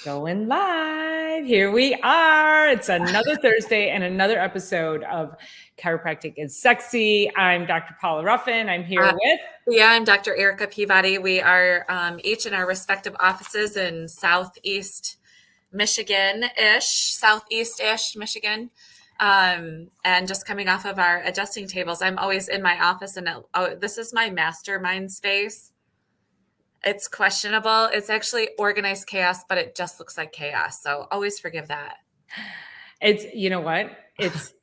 Going live. Here we are. It's another Thursday and another episode of Chiropractic is Sexy. I'm Dr. Paula Ruffin. I'm here with. Yeah, I'm Dr. Erica Peabody. We are each in our respective offices in Southeast Michigan-ish, Southeast-ish Michigan. And just coming off of our adjusting tables, I'm always in my office and this is my mastermind space. It's questionable. It's actually organized chaos, but it just looks like chaos. So always forgive that. It's, you know what? It's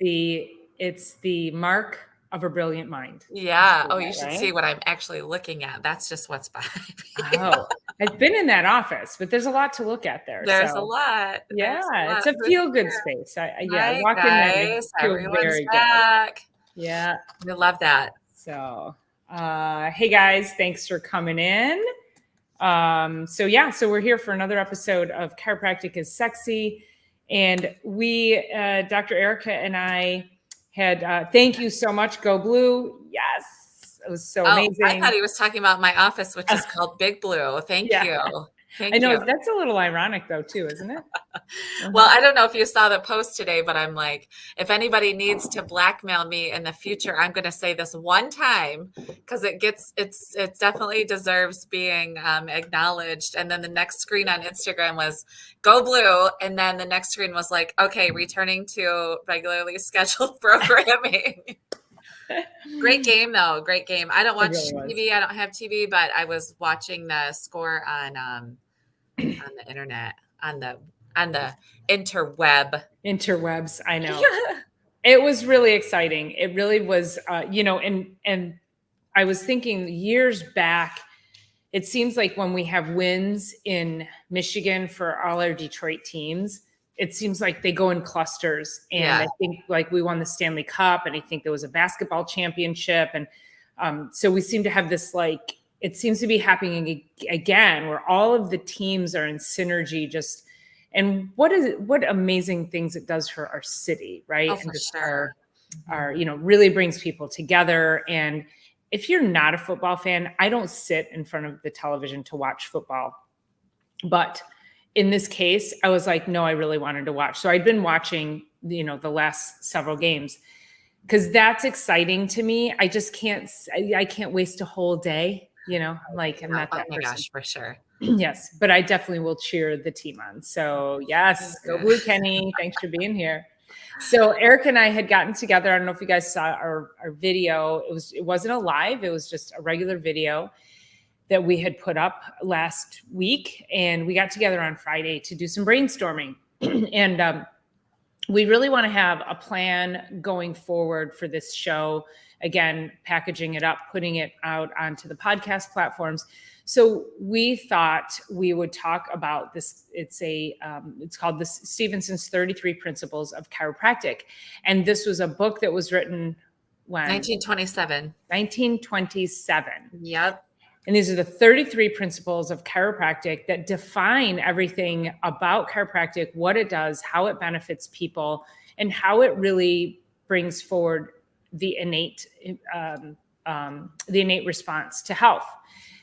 the mark of a brilliant mind. Yeah. Oh, you should see what I'm actually looking at. That's just what's behind me. Oh, I've been in that office, but there's a lot to look at there. There's a lot. Yeah, There's it's a feel-good space. Hi, walk in there and feel everyone's very back. good. Yeah. We love that. So, hey guys, thanks for coming in. So we're here for another episode of Chiropractic is Sexy. And we, Dr. Erica and I had, thank you so much. Go Blue. Yes. It was so amazing. I thought he was talking about my office, which is called Big Blue. Thank you. I know that's a little ironic though, too, isn't it? Well, I don't know if you saw the post today, but I'm like, if anybody needs to blackmail me in the future, I'm going to say this one time because it definitely deserves being acknowledged. And then the next screen on Instagram was Go Blue. And then the next screen was like, okay, returning to regularly scheduled programming. Great game though. Great game. I don't watch TV. I don't have TV, but I was watching the score on the internet, on the interwebs. I know. It was really exciting. It really was, and I was thinking years back, it seems like when we have wins in Michigan for all our Detroit teams, it seems like they go in clusters. And I think like we won the Stanley Cup, and I think there was a basketball championship. And so we seem to have this, like, it seems to be happening again, where all of the teams are in synergy, and what amazing things it does for our city, right? Oh, for sure. Our, really brings people together. And if you're not a football fan, I don't sit in front of the television to watch football. But in this case, I was like, no, I really wanted to watch. So I'd been watching, the last several games because that's exciting to me. I just can't waste a whole day, I'm like, I'm not that person. Gosh, for sure. Yes, but I definitely will cheer the team on. So yes, go Blue, Kenny. Thanks for being here. So Erica and I had gotten together. I don't know if you guys saw our video. It wasn't a live. It was just a regular video that we had put up last week. And we got together on Friday to do some brainstorming. And we really want to have a plan going forward for this show. Again, packaging it up, putting it out onto the podcast platforms. So we thought we would talk about this. It's called the Stevenson's 33 Principles of Chiropractic. And this was a book that was written when? 1927. 1927. Yep. And these are the 33 principles of chiropractic that define everything about chiropractic, what it does, how it benefits people, and how it really brings forward the innate response to health.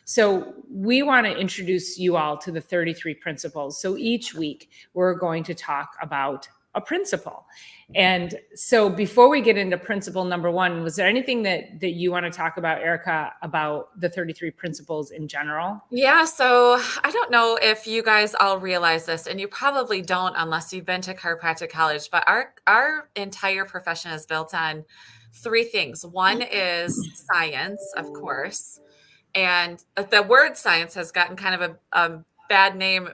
So we want to introduce you all to the 33 principles. So each week we're going to talk about a principle. And so before we get into principle number one, was there anything that you want to talk about, Erica, about the 33 principles in general? Yeah. So I don't know if you guys all realize this, and you probably don't unless you've been to chiropractic college, but our entire profession is built on three things. One is science, of course. And the word science has gotten kind of a bad name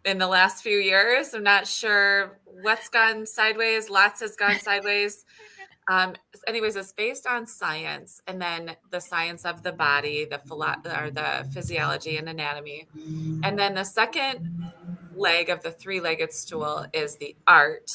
in the last few years. I'm not sure what's gone sideways. Lots has gone sideways. Anyways, it's based on science, and then the science of the body, the physiology and anatomy. And then the second leg of the three-legged stool is the art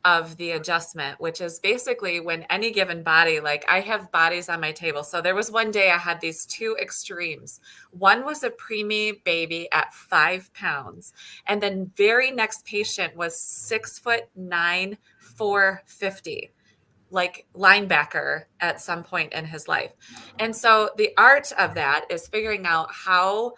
of the adjustment, which is basically when any given body, like I have bodies on my table. So there was one day I had these two extremes. One was a preemie baby at 5 pounds. And then very next patient was 6'9", 450, like linebacker at some point in his life. And so the art of that is figuring out how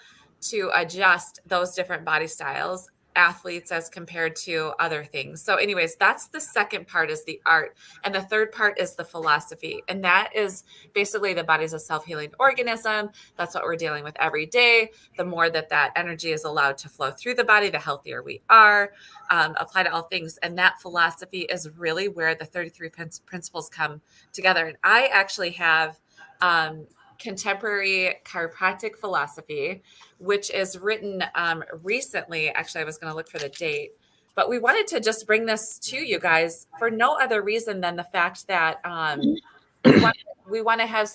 to adjust those different body styles athletes as compared to other things. So anyways, that's the second part, is the art. And the third part is the philosophy. And that is basically the body's a self-healing organism. That's what we're dealing with every day. The more that that energy is allowed to flow through the body, the healthier we are. Apply to all things. And that philosophy is really where the 33 principles come together. And I actually have contemporary chiropractic philosophy, which is written recently. Actually, I was going to look for the date, but we wanted to just bring this to you guys for no other reason than the fact that we want to have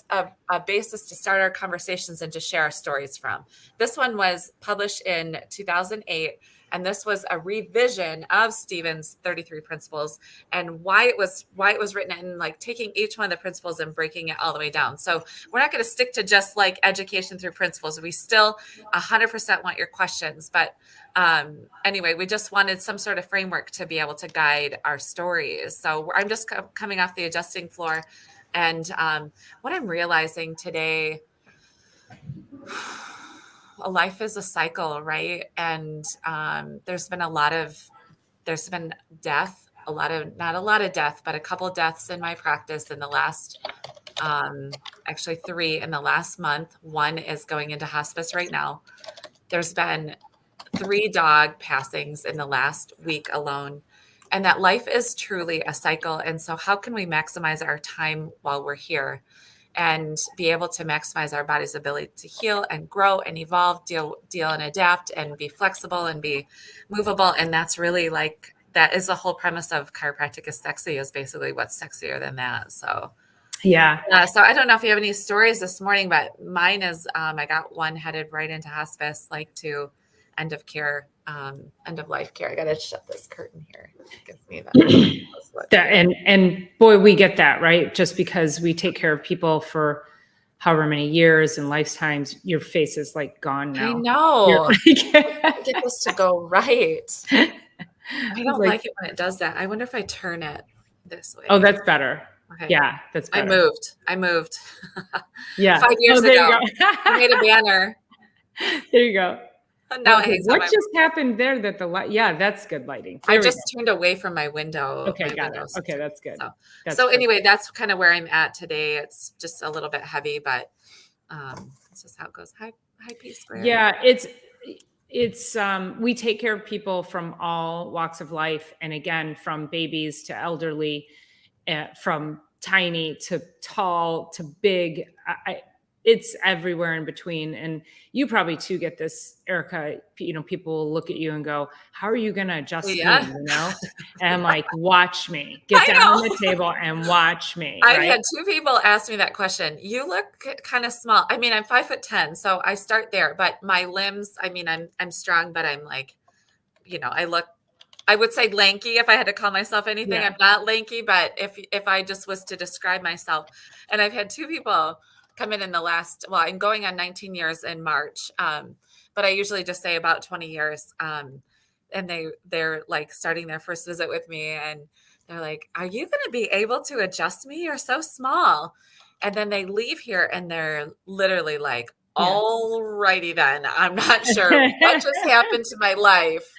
a basis to start our conversations and to share our stories from. This one was published in 2008. And this was a revision of Stephen's 33 principles and why it was written, and like taking each one of the principles and breaking it all the way down. So we're not going to stick to just like education through principles. We still 100% want your questions. But anyway, we just wanted some sort of framework to be able to guide our stories. So I'm just coming off the adjusting floor. And what I'm realizing today, life is a cycle, right? And there's been death, not a lot of death, but a couple deaths in my practice in the last, actually 3 in the last month. 1 is going into hospice right now. There's been 3 dog passings in the last week alone. And that life is truly a cycle. And so how can we maximize our time while we're here and be able to maximize our body's ability to heal and grow and evolve, deal and adapt and be flexible and be movable? And that's really like, that is the whole premise of chiropractic is sexy, is basically what's sexier than that. So yeah. So I don't know if you have any stories this morning, but mine is, I got one headed right into hospice, like to end of life care. I got to shut this curtain here. It gives me that and boy, we get that, right? Just because we take care of people for however many years and lifetimes, your face is like gone now. I know. Like, get this to go right. I don't like it when it does that. I wonder if I turn it this way. Oh, that's better. Okay. Yeah, that's better. I moved. Yeah. 5 years ago. I made a banner. There you go. Now okay, what just happened there that the light? Yeah, that's good lighting. I just turned away from my window. Okay, got it. Okay, that's good. So anyway, that's kind of where I'm at today. It's just a little bit heavy, but it's just how it goes. Hi, P squared. Yeah, it's we take care of people from all walks of life, and again, from babies to elderly, from tiny to tall to big. It's everywhere in between. And you probably too get this, Erica, people will look at you and go, how are you going to adjust me, And I'm like, watch me, get down on the table and watch me. I've had 2 people ask me that question. You look kind of small. I mean, I'm 5'10", so I start there, but my limbs, I mean, I'm strong, but I'm like, I would say lanky if I had to call myself anything. I'm not lanky, but if I just was to describe myself. And I've had 2 people come in the last, I'm going on 19 years in March. But I usually just say about 20 years. And they're like starting their first visit with me, and they're like, are you going to be able to adjust me? You're so small. And then they leave here and they're literally like, all righty then. I'm not sure what just happened to my life,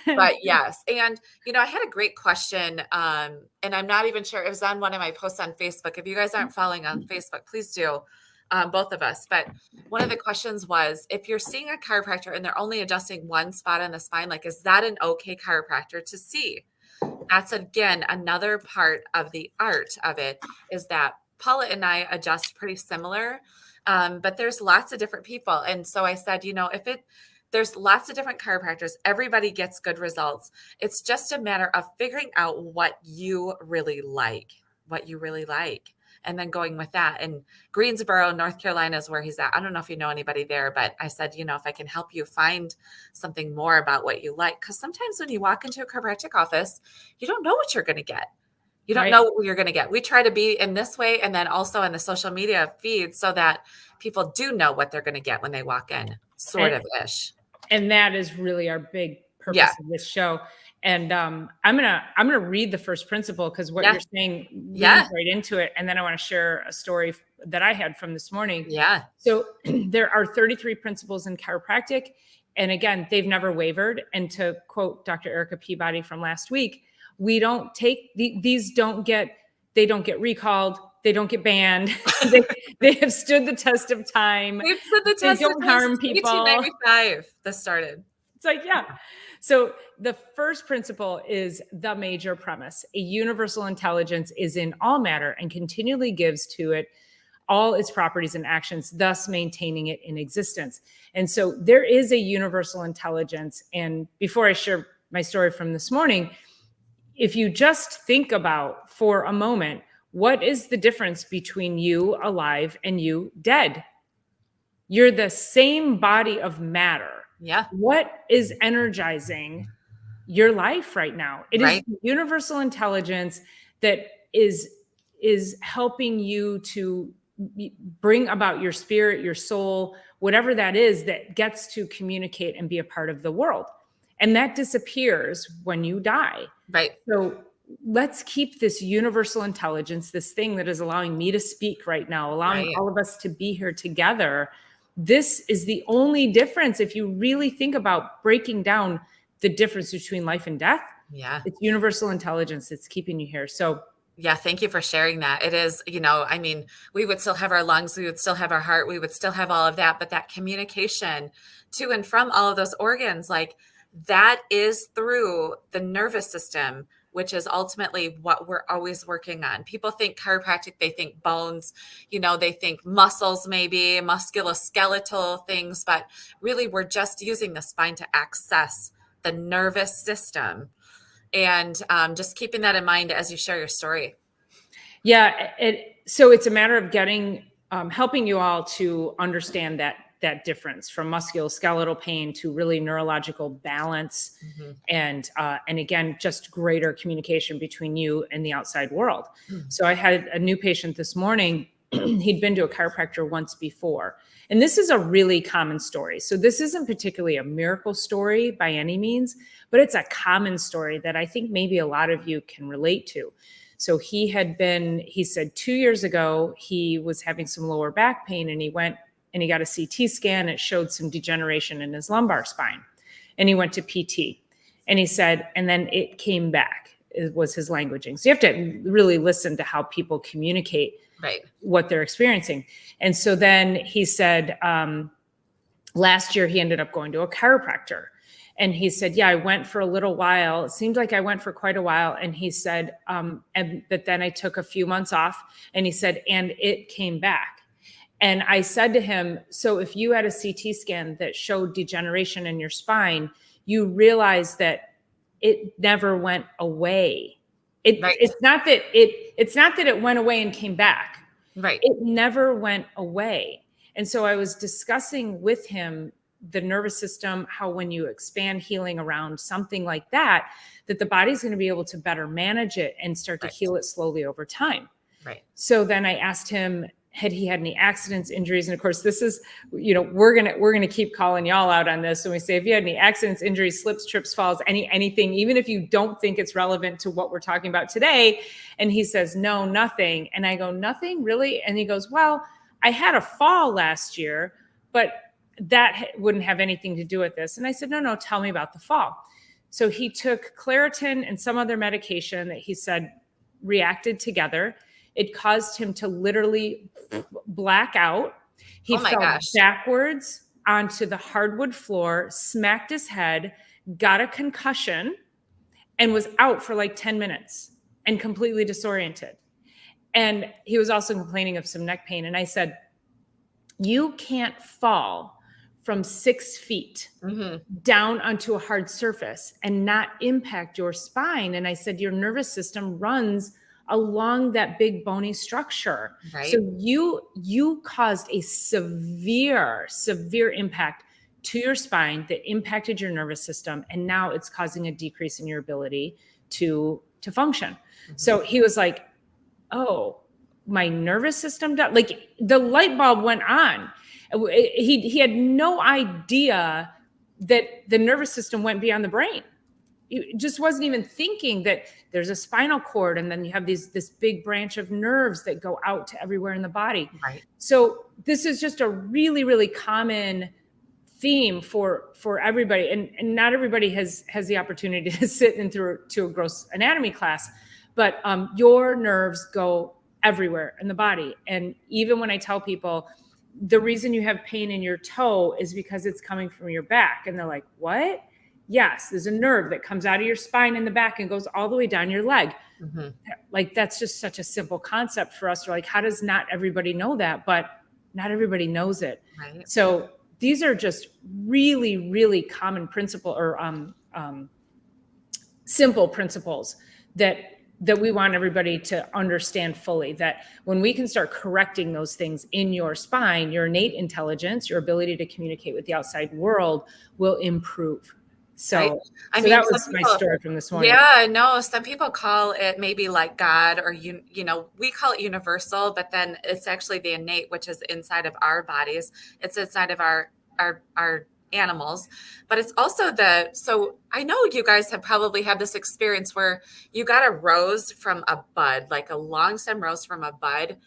but yes. And, I had a great question. And I'm not even sure, it was on one of my posts on Facebook. If you guys aren't following on Facebook, please do. Both of us. But one of the questions was, if you're seeing a chiropractor and they're only adjusting one spot on the spine, like, is that an okay chiropractor to see? That's, again, another part of the art of it, is that Paula and I adjust pretty similar, but there's lots of different people. And so I said, there's lots of different chiropractors. Everybody gets good results. It's just a matter of figuring out what you really like. And then going with that. And Greensboro, North Carolina is where he's at. I don't know if you know anybody there, but I said, if I can help you find something more about what you like. Because sometimes when you walk into a chiropractic office, you don't know what you're going to get. You don't know what you're going to get. We try to be in this way, and then also in the social media feed, so that people do know what they're going to get when they walk in, sort of ish. And that is really our big purpose of this show. And I'm gonna read the first principle, because what you're saying leads right into it. And then I want to share a story that I had from this morning. Yeah. So there are 33 principles in chiropractic, And again, they've never wavered. And to quote Dr. Erica Peabody from last week, we don't take these they don't get recalled. They don't get banned. they have stood the test of time. They've stood the They test of don't time harm since people. 1895. This started. It's like, yeah. So the first principle is the major premise. A universal intelligence is in all matter and continually gives to it all its properties and actions, thus maintaining it in existence. And so there is a universal intelligence. And before I share my story from this morning, if you just think about for a moment, what is the difference between you alive and you dead? You're the same body of matter. Yeah. What is energizing your life right now? It Right. is universal intelligence that is helping you to bring about your spirit, your soul, whatever that is, that gets to communicate and be a part of the world. And that disappears when you die. Right. So let's keep this universal intelligence, this thing that is allowing me to speak right now, allowing Right. all of us to be here together. This is the only difference. If you really think about breaking down the difference between life and death, Yeah. it's universal intelligence that's keeping you here. So Yeah, thank you for sharing that. It is, I mean, we would still have our lungs, we would still have our heart, we would still have all of that, but that communication to and from all of those organs, like that is through the nervous system, which is ultimately what we're always working on. People think chiropractic, they think bones, they think muscles, maybe musculoskeletal things, but really we're just using the spine to access the nervous system. And just keeping that in mind as you share your story. Yeah, so it's a matter of helping you all to understand that difference from musculoskeletal pain to really neurological balance, and again, just greater communication between you and the outside world. So I had a new patient this morning. He'd been to a chiropractor once before. And this is a really common story. So this isn't particularly a miracle story by any means, but it's a common story that I think maybe a lot of you can relate to. So he said 2 years ago, he was having some lower back pain, and he went and he got a CT scan. It showed some degeneration in his lumbar spine. And he went to PT, and he said, and then it came back. It was his languaging. So you have to really listen to how people communicate what they're experiencing. And so then he said, last year he ended up going to a chiropractor. And he said, yeah, I went for a little while. It seemed like I went for quite a while. And he said, but then I took a few months off. And he said, and it came back. And I said to him, so if you had a CT scan that showed degeneration in your spine, you realize that it never went away. It's not that it went away and came back. Right. It never went away. And so I was discussing with him the nervous system, how when you expand healing around something like that, that the body's going to be able to better manage it and start to heal it slowly over time. Right. So then I asked him, had he had any accidents, injuries? And of course, this is, we're going to keep calling y'all out on this. When we say, if you had any accidents, injuries, slips, trips, falls, anything, even if you don't think it's relevant to what we're talking about today. And he says, no, nothing. And I go, nothing really? And he goes, well, I had a fall last year, but that wouldn't have anything to do with this. And I said, no, tell me about the fall. So he took Claritin and some other medication that he said reacted together. It caused him to literally black out. He fell backwards onto the hardwood floor, smacked his head, got a concussion, and was out for like 10 minutes and completely disoriented. And he was also complaining of some neck pain. And I said, you can't fall from 6 feet down onto a hard surface and not impact your spine. And I said, your nervous system runs along that big bony structure. Right. So you caused a severe impact to your spine that impacted your nervous system. And now it's causing a decrease in your ability to function. So he was like, oh, my nervous system, like the light bulb went on. He had no idea that the nervous system went beyond the brain. He just wasn't even thinking that there's a spinal cord, and then you have this big branch of nerves that go out to everywhere in the body. Right. So this is just a really, really common theme for everybody, and not everybody has the opportunity to sit into a gross anatomy class, but your nerves go everywhere in the body. And even when I tell people the reason you have pain in your toe is because it's coming from your back, and they're like, what? Yes, there's a nerve that comes out of your spine in the back and goes all the way down your leg. Mm-hmm. Like, that's just such a simple concept for us. We're like, how does not everybody know that? But not everybody knows it. Right. So these are just really, really common principle or simple principles that we want everybody to understand fully, that when we can start correcting those things in your spine, your innate intelligence, your ability to communicate with the outside world will improve. So, right. I mean, that was my story from this morning. Yeah, no, some people call it maybe like God, or, you know, we call it universal, but then it's actually the innate, which is inside of our bodies. It's inside of our animals, but it's also so I know you guys have probably had this experience where you got a rose from a bud, like a long stem rose from a bud.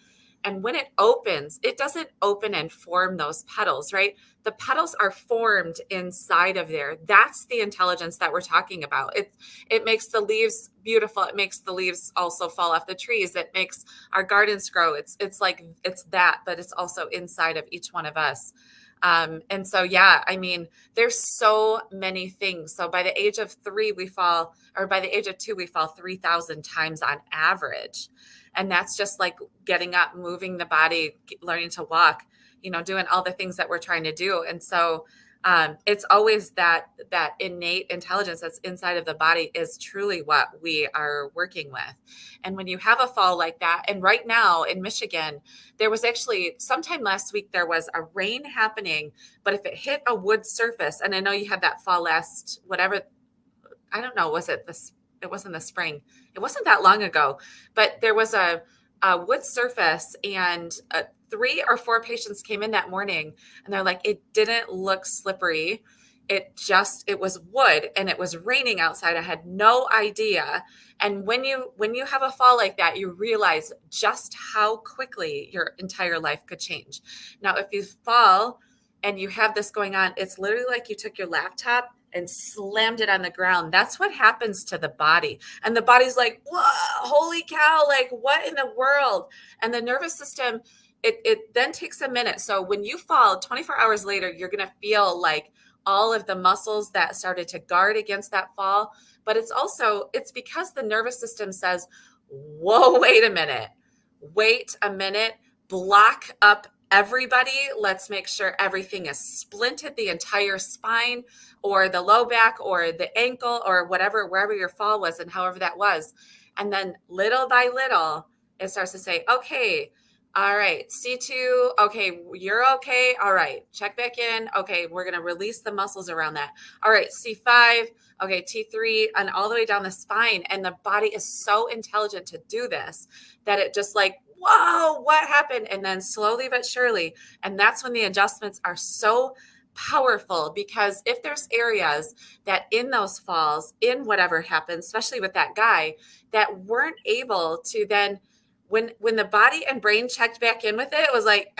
And when it opens, it doesn't open and form those petals, right? The petals are formed inside of there. That's the intelligence that we're talking about. It makes the leaves beautiful. It makes the leaves also fall off the trees. It makes our gardens grow. It's that, but it's also inside of each one of us. And so, yeah, I mean, there's so many things. So by the age of 3, by the age of 2, we fall 3,000 times on average. And that's just like getting up, moving the body, learning to walk, you know, doing all the things that we're trying to do. And so it's always that innate intelligence that's inside of the body is truly what we are working with. And when you have a fall like that, and right now in Michigan, there was actually sometime last week, there was a rain happening, but if it hit a wood surface, and I know you had that fall last, whatever, I don't know, it wasn't the spring. It wasn't that long ago, but there was a wood surface, and 3 or 4 patients came in that morning, and they're like, it didn't look slippery. It was wood, and it was raining outside. I had no idea. And when you have a fall like that, you realize just how quickly your entire life could change. Now, if you fall and you have this going on, it's literally like you took your laptop and slammed it on the ground. That's what happens to the body. And the body's like, whoa, holy cow, like what in the world? And the nervous system, it then takes a minute. So when you fall, 24 hours later, you're going to feel like all of the muscles that started to guard against that fall. But it's because the nervous system says, whoa, wait a minute, block up everybody. Let's make sure everything is splinted, the entire spine or the low back or the ankle or whatever, wherever your fall was and however that was. And then little by little, it starts to say, okay, all right, C2, okay, you're okay. All right, check back in. Okay, we're going to release the muscles around that. All right, C5, okay, T3, and all the way down the spine. And the body is so intelligent to do this that it just like, whoa, what happened? And then slowly but surely. And that's when the adjustments are so powerful, because if there's areas that in those falls, in whatever happened, especially with that guy, that weren't able to then, when the body and brain checked back in with it, it was like,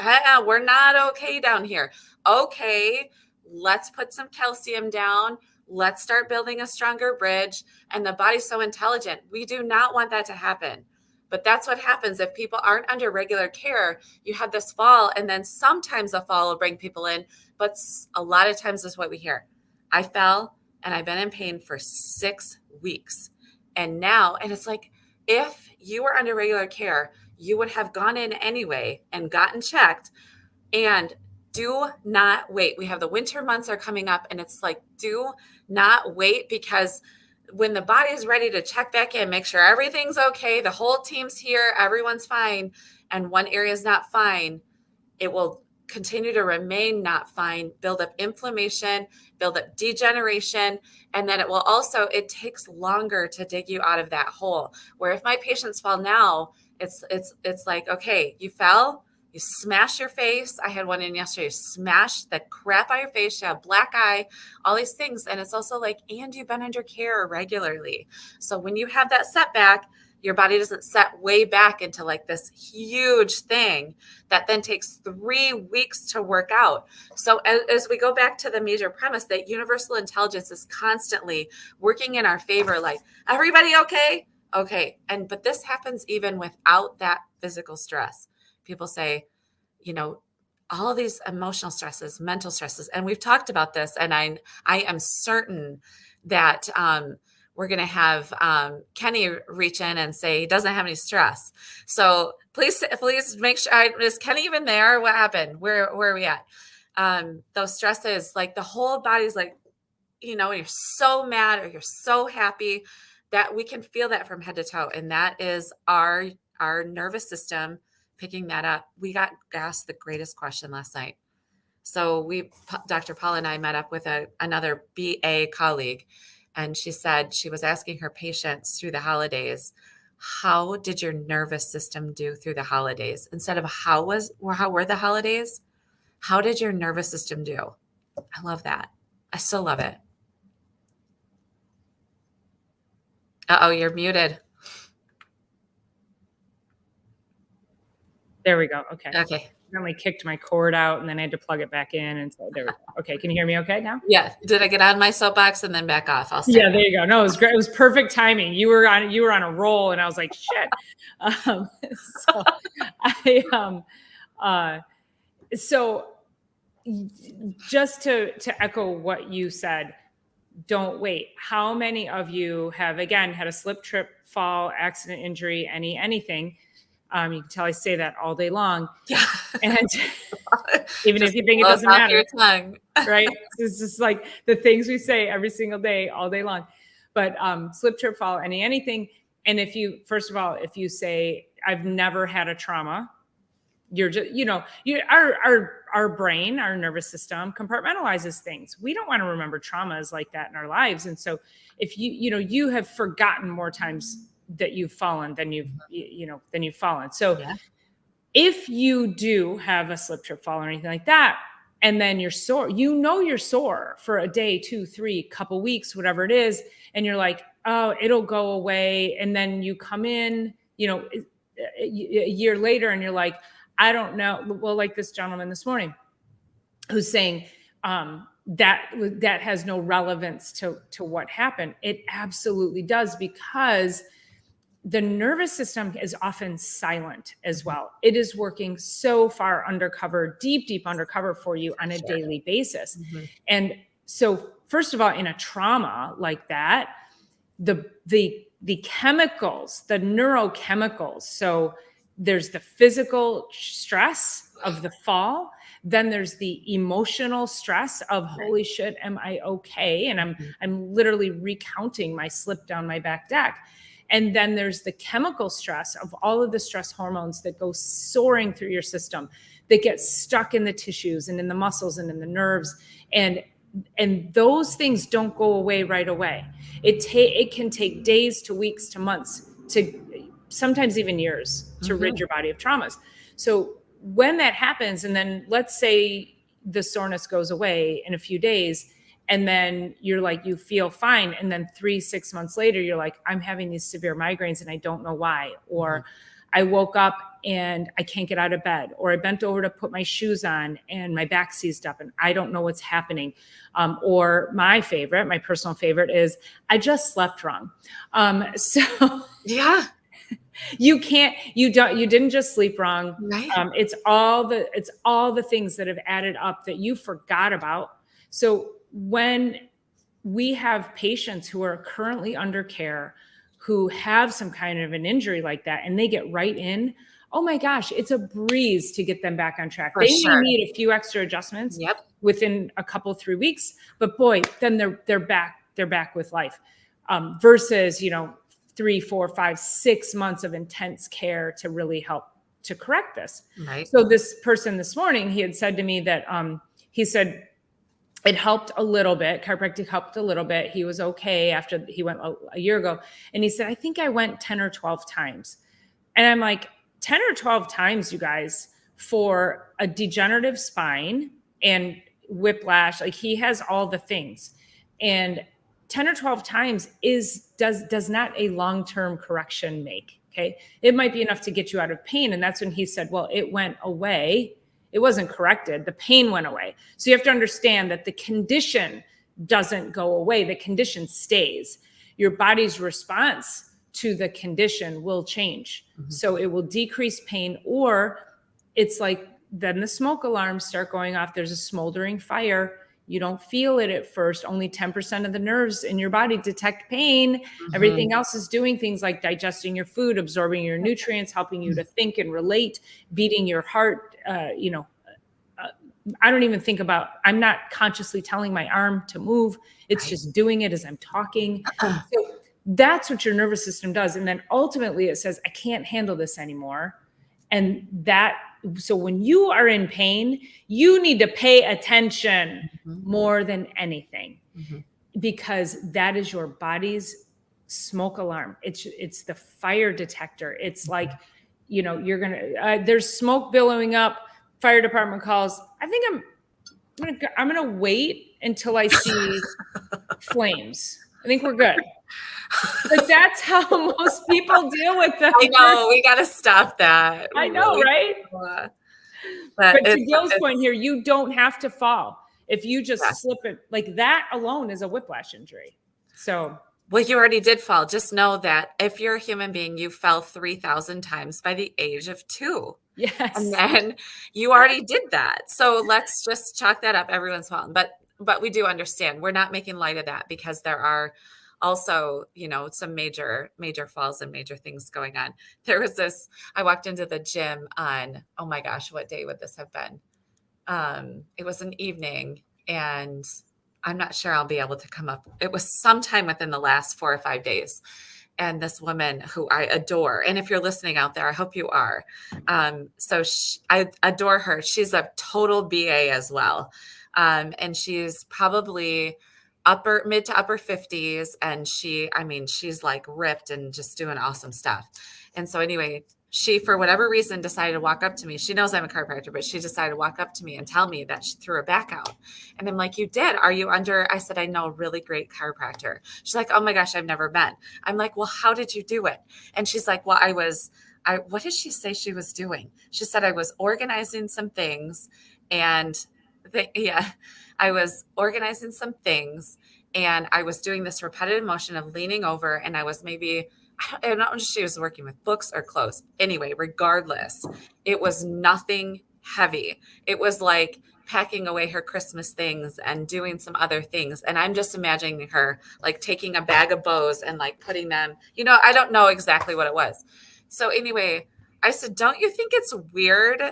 we're not okay down here. Okay, let's put some calcium down. Let's start building a stronger bridge. And the body's so intelligent. We do not want that to happen. But that's what happens if people aren't under regular care. You have this fall, and then sometimes a fall will bring people in, but a lot of times is what we hear. I fell and I've been in pain for 6 weeks. And it's like, if you were under regular care, you would have gone in anyway and gotten checked. And do not wait. We have the winter months are coming up, and it's like, do not wait, because when the body is ready to check back in, make sure everything's okay, the whole team's here, everyone's fine, and one area is not fine, it will continue to remain not fine, build up inflammation, build up degeneration, and then it takes longer to dig you out of that hole. Where if my patients fall now, it's like, okay, you fell, You smash your face. I had one in yesterday. Smash the crap out of your face. You have black eye, all these things. And it's also like, and you've been under care regularly. So when you have that setback, your body doesn't set way back into like this huge thing that then takes 3 weeks to work out. So as we go back to the major premise that universal intelligence is constantly working in our favor, like, everybody okay? Okay. But this happens even without that physical stress. People say, all of these emotional stresses, mental stresses, and we've talked about this, and I am certain that we're going to have Kenny reach in and say he doesn't have any stress. So please make sure. Is Kenny even there? What happened? Where are we at? Those stresses, like the whole body's like, you're so mad or you're so happy, that we can feel that from head to toe. And that is our nervous system picking that up. We got asked the greatest question last night. So Dr. Paula and I met up with another BA colleague, and she said she was asking her patients through the holidays, how did your nervous system do through the holidays? Instead of how were the holidays? How did your nervous system do? I love that. I still love it. Uh-oh, you're muted. There we go. Okay. Okay. I only kicked my cord out and then I had to plug it back in. And so there we go. Okay. Can you hear me okay now? Yeah. Did I get on my soapbox and then back off? Yeah, there you go. No, it was great. It was perfect timing. You were on a roll and I was like, shit. So just to echo what you said, don't wait. How many of you have, again, had a slip, trip, fall, accident, injury, anything? You can tell I say that all day long. Yeah. And even if you think it doesn't matter, your tongue. right? It's just like the things we say every single day, all day long. But slip, trip, fall, anything. And first of all, if you say, I've never had a trauma, you're just, our brain, our nervous system compartmentalizes things. We don't want to remember traumas like that in our lives. And so if you have forgotten more times that you've fallen than you've fallen. So if you do have a slip, trip, fall or anything like that, and then you're sore, you're sore for a day, 2, 3, couple weeks, whatever it is. And you're like, oh, it'll go away. And then you come in, a year later and you're like, I don't know. Well, like this gentleman this morning who's saying that has no relevance to what happened. It absolutely does, because the nervous system is often silent as well. It is working so far undercover, deep undercover for you on a daily basis. Mm-hmm. And so first of all, in a trauma like that, the chemicals, the neurochemicals, so there's the physical stress of the fall. Then there's the emotional stress of, holy shit, am I okay? And I'm literally recounting my slip down my back deck. And then there's the chemical stress of all of the stress hormones that go soaring through your system, that get stuck in the tissues and in the muscles and in the nerves. And those things don't go away right away. It can take days to weeks to months to sometimes even years to rid your body of traumas. So when that happens, and then let's say the soreness goes away in a few days, and then you're like, you feel fine. And then 3-6 months later, you're like, I'm having these severe migraines and I don't know why. Or I woke up and I can't get out of bed, or I bent over to put my shoes on and my back seized up and I don't know what's happening. Or my personal favorite is, I just slept wrong. You didn't just sleep wrong. Right. It's all the things that have added up that you forgot about. So when we have patients who are currently under care, who have some kind of an injury like that, and they get right in, oh my gosh, it's a breeze to get them back on track. They may need a few extra adjustments within a couple, 3 weeks, but boy, then they're back with life. Versus, 3, 4, 5, 6 months of intense care to really help to correct this. Right. So this person this morning, he had said to me that he said it helped a little bit. Chiropractic helped a little bit. He was okay after he went a year ago. And he said, I think I went 10 or 12 times. And I'm like, 10 or 12 times, you guys, for a degenerative spine and whiplash. Like, he has all the things. And 10 or 12 times does not a long-term correction make. Okay. It might be enough to get you out of pain. And that's when he said, well, it went away. It wasn't corrected. The pain went away. So you have to understand that the condition doesn't go away. The condition stays. Your body's response to the condition will change. So it will decrease pain, or it's like, then the smoke alarms start going off. There's a smoldering fire. You don't feel it at first. Only 10% of the nerves in your body detect pain. Everything else is doing things like digesting your food, absorbing your nutrients, helping you to think and relate, beating your heart. I don't even think about, I'm not consciously telling my arm to move. It's just doing it as I'm talking. So that's what your nervous system does. And then ultimately it says, I can't handle this anymore. And so when you are in pain, you need to pay attention more than anything, because that is your body's smoke alarm. It's the fire detector. It's like, there's smoke billowing up, fire department calls. I think I'm going to wait until I see flames. I think we're good. But that's how most people deal with them. I know, we got to stop that. I know, right? But to Gil's point here, you don't have to fall. If you just slip it, like that alone is a whiplash injury. So, well, you already did fall. Just know that if you're a human being, you fell 3,000 times by the age of 2. Yes. And then you already did that. So let's just chalk that up. Everyone's fallen. But we do understand. We're not making light of that, because there are also, some major falls and major things going on. There was this, I walked into the gym on, oh my gosh, what day would this have been? It was an evening, and I'm not sure I'll be able to come up. It was sometime within the last 4 or 5 days. And this woman who I adore, and if you're listening out there, I hope you are. I adore her. She's a total BA as well. And she's probably mid to upper 50s. And she's like ripped and just doing awesome stuff. And so anyway, she, for whatever reason, decided to walk up to me. She knows I'm a chiropractor, but she decided to walk up to me and tell me that she threw her back out. And I'm like, you did? Are you under? I said, I know a really great chiropractor. She's like, oh my gosh, I've never been. I'm like, well, how did you do it? And she's like, well, what did she say she was doing? She said, I was organizing some things, and I was organizing some things, and I was doing this repetitive motion of leaning over, and I was maybe, I don't know if she was working with books or clothes. Anyway, regardless, it was nothing heavy. It was like packing away her Christmas things and doing some other things. And I'm just imagining her like taking a bag of bows and like putting them, I don't know exactly what it was. So anyway, I said, don't you think it's weird?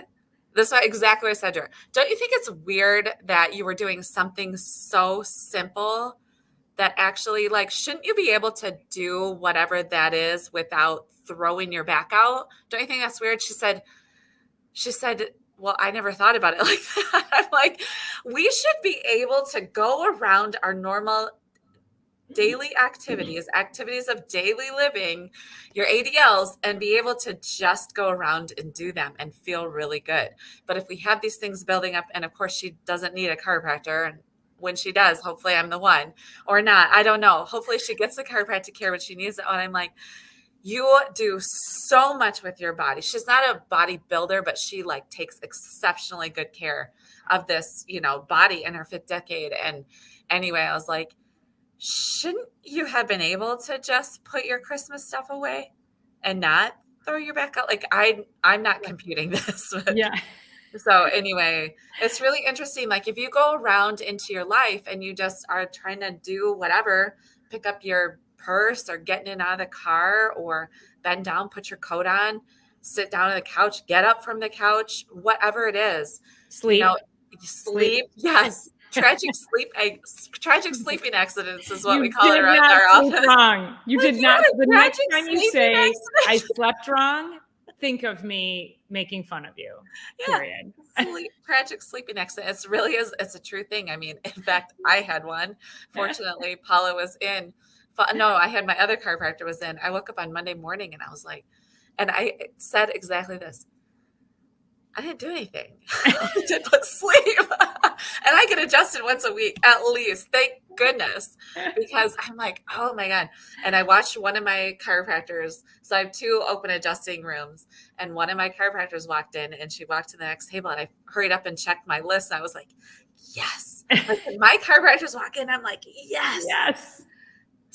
This is exactly what I said to her. Don't you think it's weird that you were doing something so simple that actually, like, shouldn't you be able to do whatever that is without throwing your back out? Don't you think that's weird? She said, well, I never thought about it like that. I'm like, we should be able to go around our normal daily activities of daily living, your ADLs, and be able to just go around and do them and feel really good. But if we have these things building up, and of course she doesn't need a chiropractor, and when she does, hopefully I'm the one, or not, I don't know. Hopefully she gets the chiropractic care when she needs it. And I'm like, you do so much with your body. She's not a bodybuilder, but she like takes exceptionally good care of this, body in her 5th decade. And anyway, I was like, shouldn't you have been able to just put your Christmas stuff away and not throw your back out? Like, I'm not computing this. Yeah. So anyway, it's really interesting. Like, if you go around into your life and you just are trying to do whatever, pick up your purse or getting in out of the car, or bend down, put your coat on, sit down on the couch, get up from the couch, whatever it is. Sleep. Sleep. Yes. Tragic sleeping accidents is what we call it around our office. Wrong. You did not. The next time you say I slept wrong, think of me making fun of you. Yeah. Period. Tragic sleeping accident. It's really is. It's a true thing. I mean, in fact, I had one. Fortunately, Paula was in. No, I had my other chiropractor was in. I woke up on Monday morning and I was like, and I said exactly this. I didn't do anything. I did but sleep. And I get adjusted once a week at least. Thank goodness. Because I'm like, oh my God. And I watched one of my chiropractors. So I have 2 open adjusting rooms. And one of my chiropractors walked in and she walked to the next table and I hurried up and checked my list. And I was like, yes. Like when my chiropractors walk in, I'm like, yes. Yes.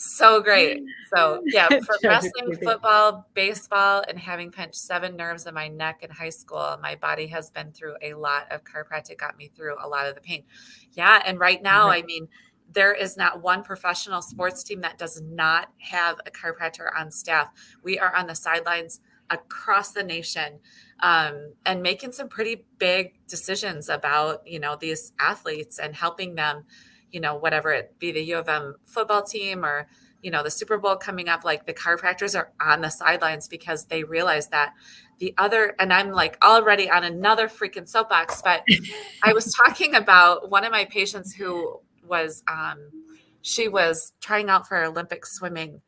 So great. So yeah, for Judge it, wrestling, creepy. football, baseball, and having pinched 7 nerves in my neck in high school, my body has been through a lot of chiropractic, got me through a lot of the pain. Yeah. And right now, I mean, there is not one professional sports team that does not have a chiropractor on staff. We are on the sidelines across the nation, and making some pretty big decisions about, these athletes and helping them, whatever it be, the U of M football team or, the Super Bowl coming up, like the chiropractors are on the sidelines because they realize that and I'm like already on another freaking soapbox, but I was talking about one of my patients who was, she was trying out for Olympic swimming.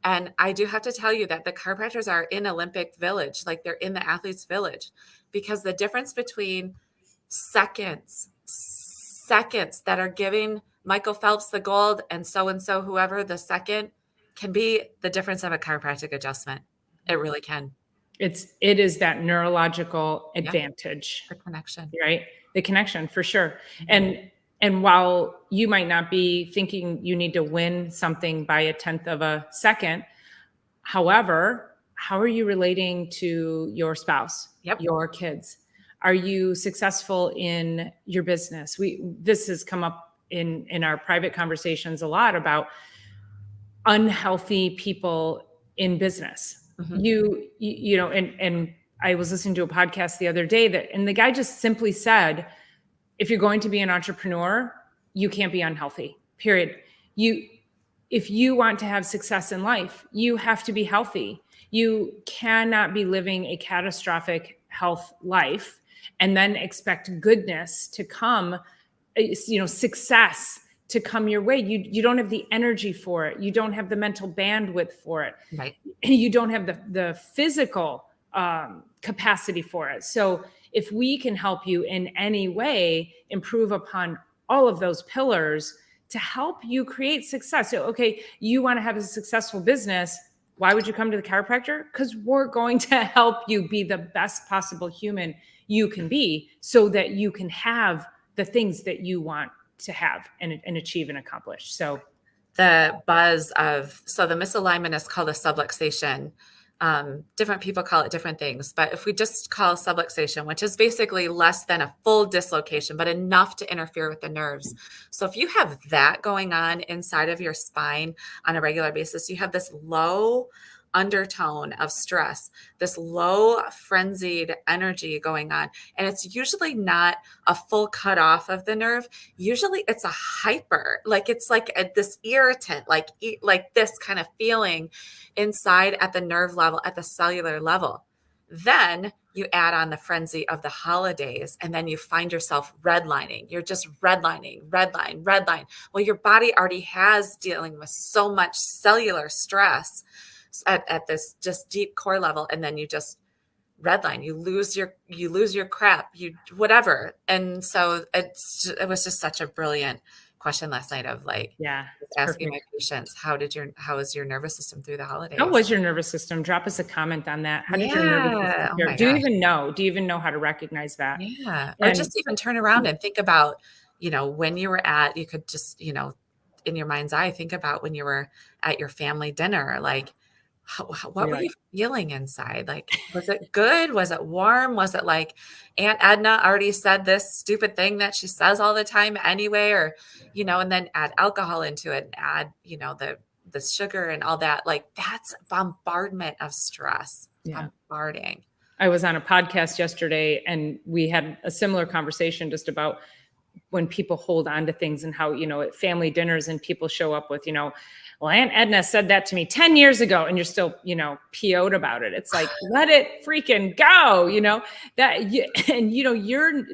And I do have to tell you that the chiropractors are in Olympic Village, like they're in the athletes' village, because the difference between seconds that are giving Michael Phelps the gold and so whoever the second can be the difference of a chiropractic adjustment. It really can. It is that neurological advantage. The connection. Right? The connection for sure. And while you might not be thinking you need to win something by a 1/10 of a second, however, how are you relating to your spouse, your kids? Are you successful in your business? This has come up in our private conversations a lot about unhealthy people in business. And I was listening to a podcast the other day and the guy just simply said, if you're going to be an entrepreneur, you can't be unhealthy, period. If you want to have success in life, you have to be healthy. You cannot be living a catastrophic health life and then expect goodness to come, success to come your way. You don't have the energy for it. You don't have the mental bandwidth for it. Right. You don't have the physical capacity for it. So if we can help you in any way improve upon all of those pillars to help you create success. So, okay, you want to have a successful business. Why would you come to the chiropractor? Because we're going to help you be the best possible human you can be so that you can have the things that you want to have and achieve and accomplish. So the misalignment is called a subluxation. Different people call it different things, but if we just call subluxation, which is basically less than a full dislocation, but enough to interfere with the nerves. So if you have that going on inside of your spine on a regular basis, you have this low undertone of stress, this low frenzied energy going on. And it's usually not a full cut off of the nerve. Usually it's a hyper, like it's like this irritant, like this kind of feeling inside at the nerve level, at the cellular level. Then you add on the frenzy of the holidays, and then you find yourself redlining. You're just redlining. Well, your body already has dealing with so much cellular stress at this just deep core level, and then you just redline. You lose your crap, whatever. And so it was just such a brilliant question last night of asking my patients, how is your nervous system through the holidays? How was your nervous system? Drop us a comment on that. How did your nervous system feel? Do you even know how to recognize that? Yeah. Or just even turn around and think about, when you were you could just, in your mind's eye, think about when you were at your family dinner, like, what were you feeling inside? Like, was it good? Was it warm? Was it like Aunt Edna already said this stupid thing that she says all the time anyway? Or, and then add alcohol into it and add, the sugar and all that. Like, that's bombardment of stress. Yeah. Bombarding. I was on a podcast yesterday and we had a similar conversation just about when people hold on to things and how, at family dinners and people show up with, well, Aunt Edna said that to me 10 years ago, and you're still, PO'd about it. It's like, let it freaking go,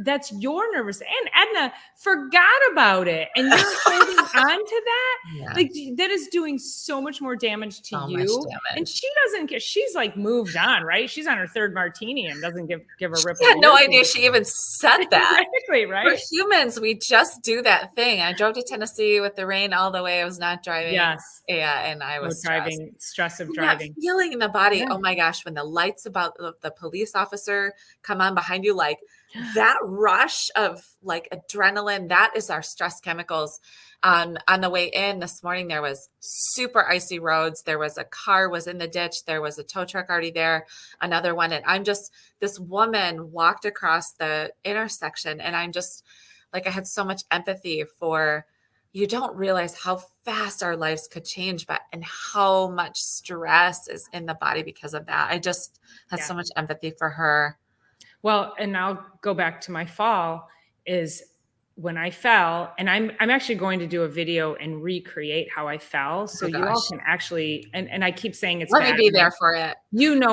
that's your nervous. Aunt Edna forgot about it, and you're holding on to that. Yeah. Like, that is doing so much more damage to So you. much damage. And she doesn't care. She's like moved on, right? She's on her third martini and doesn't give a rip. She had no idea she even said that. Exactly, right? We're humans. We just do that thing. I drove to Tennessee with the rain all the way. I was not driving. Yes. Yeah, and I was driving. Stress of And driving. that feeling in the body. Yeah. Oh my gosh, when the lights about the police officer come on behind you, like that rush of like adrenaline, that is our stress chemicals. On the way in this morning, there was super icy roads. There was a car was in the ditch. There was a tow truck already there, another one. And this woman walked across the intersection, and I'm just like, I had so much empathy for, you don't realize how fast our lives could change, and how much stress is in the body because of that. I just had so much empathy for her. Well, and I'll go back to my fall is when I fell, and I'm actually going to do a video and recreate how I fell. So you all can actually, and I keep saying it's Let bad. me be there for it.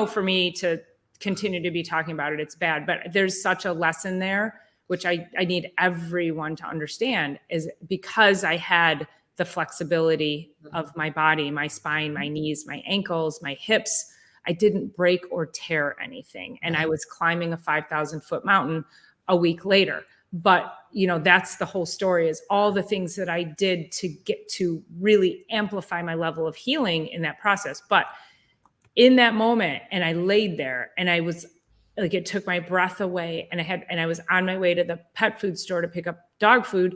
For me to continue to be talking about it, it's bad, but there's such a lesson there, which I need everyone to understand, is because I had the flexibility of my body, my spine, my knees, my ankles, my hips. I didn't break or tear anything. And I was climbing a 5,000-foot mountain a week later. But, that's the whole story, is all the things that I did to get to really amplify my level of healing in that process. But in that moment, and I laid there, and I was like, it took my breath away, and I was on my way to the pet food store to pick up dog food.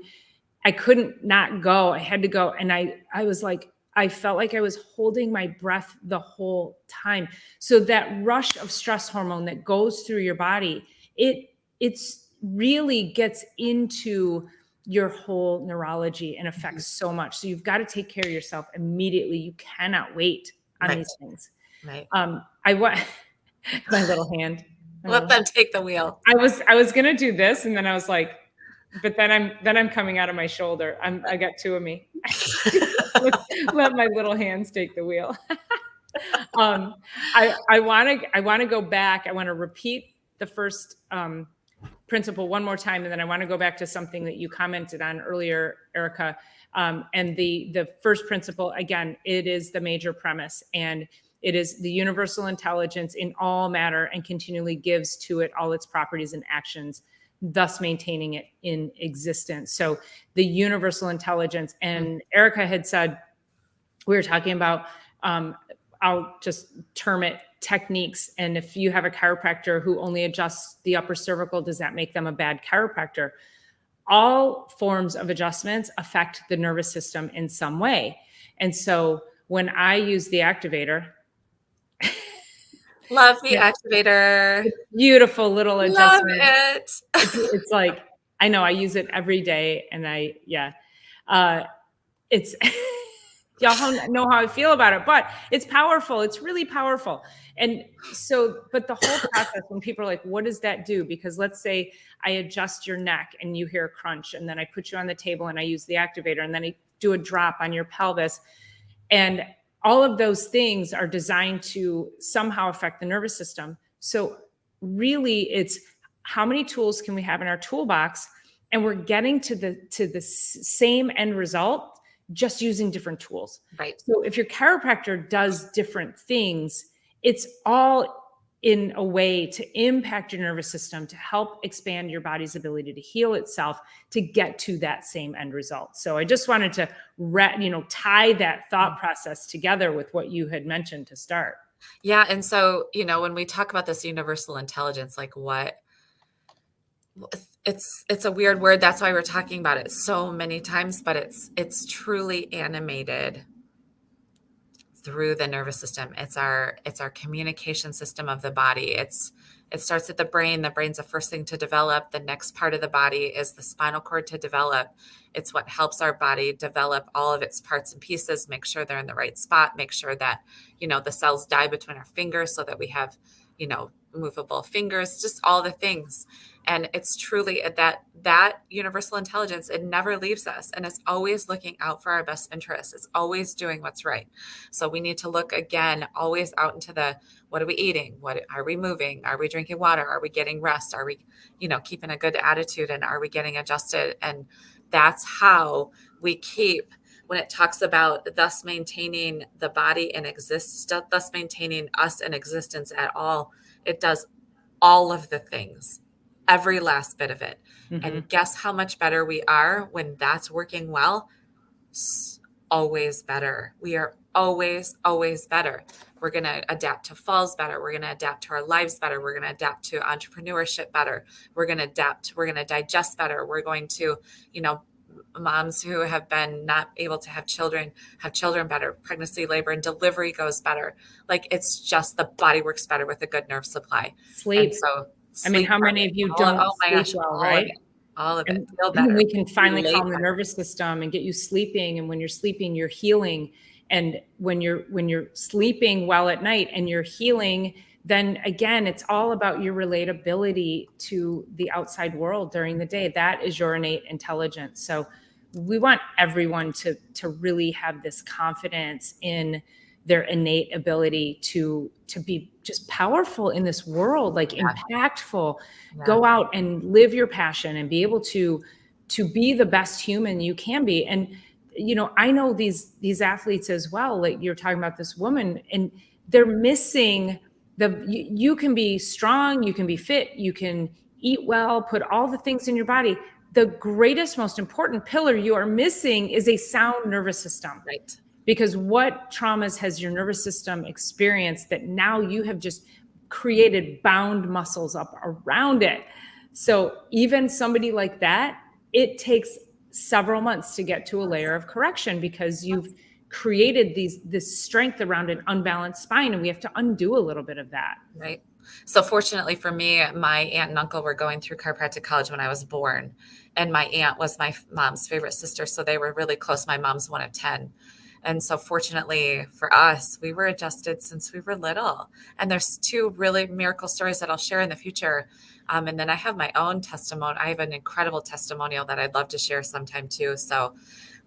I couldn't not go. I had to go. And I was like, I felt like I was holding my breath the whole time. So that rush of stress hormone that goes through your body, it's really gets into your whole neurology and affects so much. So you've got to take care of yourself immediately. You cannot wait on these things. Right. I want my little hand. Let them take the wheel. I was gonna do this, and then I was like, but then I'm coming out of my shoulder. I got two of me. Let my little hands take the wheel. I want to go back. I want to repeat the first principle one more time, and then I want to go back to something that you commented on earlier, Erica. And the first principle, again, it is the major premise, and it is the universal intelligence in all matter and continually gives to it all its properties and actions, thus maintaining it in existence. So the universal intelligence, and Erica had said, we were talking about, I'll just term it techniques. And if you have a chiropractor who only adjusts the upper cervical, does that make them a bad chiropractor? All forms of adjustments affect the nervous system in some way. And so when I use the activator, love the activator. Beautiful little adjustment. Love it. It's like, I know I use it every day, and it's y'all know how I feel about it, but it's powerful. It's really powerful. And so, but the whole process, when people are like, what does that do? Because let's say I adjust your neck and you hear a crunch, and then I put you on the table and I use the activator, and then I do a drop on your pelvis. And all of those things are designed to somehow affect the nervous system. So really, it's how many tools can we have in our toolbox, and we're getting to the same end result, just using different tools. Right. So if your chiropractor does different things, it's all in a way to impact your nervous system, to help expand your body's ability to heal itself, to get to that same end result. So I just wanted to tie that thought process together with what you had mentioned to start. Yeah. And so, when we talk about this universal intelligence, like what, it's a weird word. That's why we're talking about it so many times, but it's truly animated through the nervous system. It's our communication system of the body. It starts at the brain. The brain's the first thing to develop. The next part of the body is the spinal cord to develop. It's what helps our body develop all of its parts and pieces, make sure they're in the right spot, make sure that, the cells die between our fingers so that we have, movable fingers, just all the things. And it's truly that universal intelligence, it never leaves us, and it's always looking out for our best interests. It's always doing what's right. So we need to look again, always out into what are we eating? What are we moving? Are we drinking water? Are we getting rest? Are we, keeping a good attitude, and are we getting adjusted? And that's how we keep, when it talks about thus maintaining the body in existence, thus maintaining us in existence at all, it does all of the things, every last bit of it. Mm-hmm. And guess how much better we are when that's working well? Always better. We are always, always better. We're going to adapt to falls better. We're going to adapt to our lives better. We're going to adapt to entrepreneurship better. We're going to adapt. We're going to digest better. We're going to, moms who have been not able to have children better. Pregnancy, labor, and delivery goes better. Like, it's just the body works better with a good nerve supply. Sleep. And so I mean, how many of you don't sleep well, right? All of it. And Feel better. we can finally calm the nervous system and get you sleeping. And when you're sleeping, you're healing. And when you're sleeping well at night and you're healing, then again, it's all about your relatability to the outside world during the day. That is your innate intelligence. So we want everyone to really have this confidence in their innate ability to be just powerful in this world, like impactful. Go out and live your passion and be able to be the best human you can be. And I know these athletes as well. Like, you're talking about this woman, and they're missing you can be strong, you can be fit, you can eat well, put all the things in your body. The greatest, most important pillar you are missing is a sound nervous system. Right. Because what traumas has your nervous system experienced that now you have just created bound muscles up around it? So even somebody like that, it takes several months to get to a layer of correction, because you've created this strength around an unbalanced spine, and we have to undo a little bit of that. Right. So fortunately for me, my aunt and uncle were going through chiropractic college when I was born, and my aunt was my mom's favorite sister. So they were really close. My mom's one of 10. And so fortunately for us, we were adjusted since we were little. And there's 2 really miracle stories that I'll share in the future. And then I have my own testimony. I have an incredible testimonial that I'd love to share sometime too. So,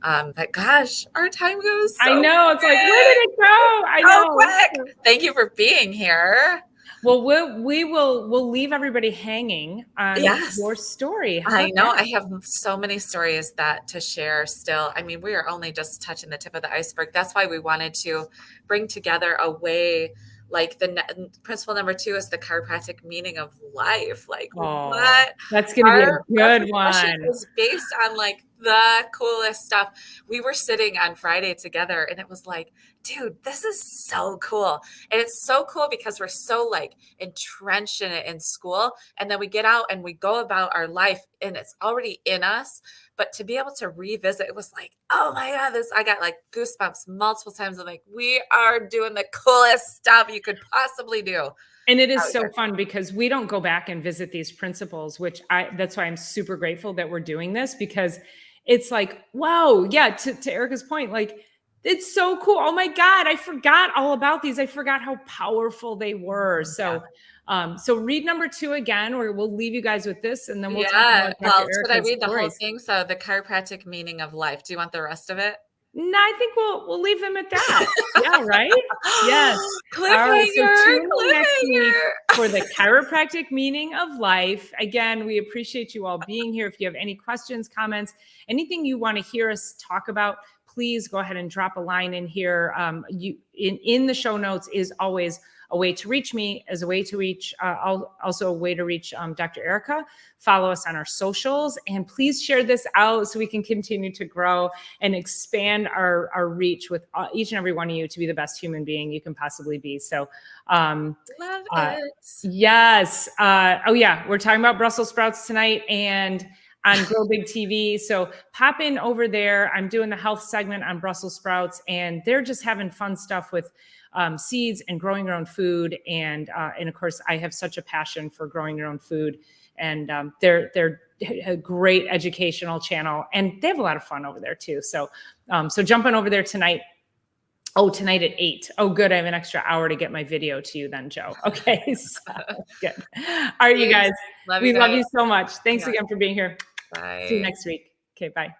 but gosh, our time goes so I know. It's quick. like, where did it go? I know. Quick. Thank you for being here. Well, we'll leave everybody hanging on your story. I know. I have so many stories to share still. I mean, we are only just touching the tip of the iceberg. That's why we wanted to bring together a way, like principle number 2 is the chiropractic meaning of life. Like, what? That's going to be a good one. Is based on like the coolest stuff. We were sitting on Friday together, and it was like, dude, this is so cool. And it's so cool because we're so like entrenched in it in school. And then we get out and we go about our life, and it's already in us. But to be able to revisit, it was like, oh my God, I got like goosebumps multiple times. I'm like, we are doing the coolest stuff you could possibly do. And it is so fun because we don't go back and visit these principles, that's why I'm super grateful that we're doing this, because it's like, wow. Yeah. To Erica's point, like, it's so cool. Oh my God, I forgot all about these. I forgot how powerful they were. So, so read number 2 again, or we'll leave you guys with this, and then we'll talk about should I read the whole thing? So the chiropractic meaning of life. Do you want the rest of it? No, I think we'll leave them at that. Yeah, right? Yes. Cliffhanger, all right, so tune in next week for the chiropractic meaning of life. Again, we appreciate you all being here. If you have any questions, comments, anything you want to hear us talk about, please go ahead and drop a line in here. In the show notes is always a way to reach me, as a way to reach, also a way to reach Dr. Erica. Follow us on our socials, and please share this out so we can continue to grow and expand our reach with each and every one of you to be the best human being you can possibly be. So, love it. Yes. We're talking about Brussels sprouts tonight and on Grow Big TV. So pop in over there. I'm doing the health segment on Brussels sprouts, and they're just having fun stuff with seeds and growing your own food. And of course, I have such a passion for growing your own food, and they're a great educational channel, and they have a lot of fun over there too. So, so jumping over there tonight. Oh, tonight at 8. Oh, good. I have an extra hour to get my video to you then, Joe. Okay. So good. All right, you guys. Love We you love guys. you so much. Thanks Yeah. again for being here. See you Bye. next week. Okay, bye.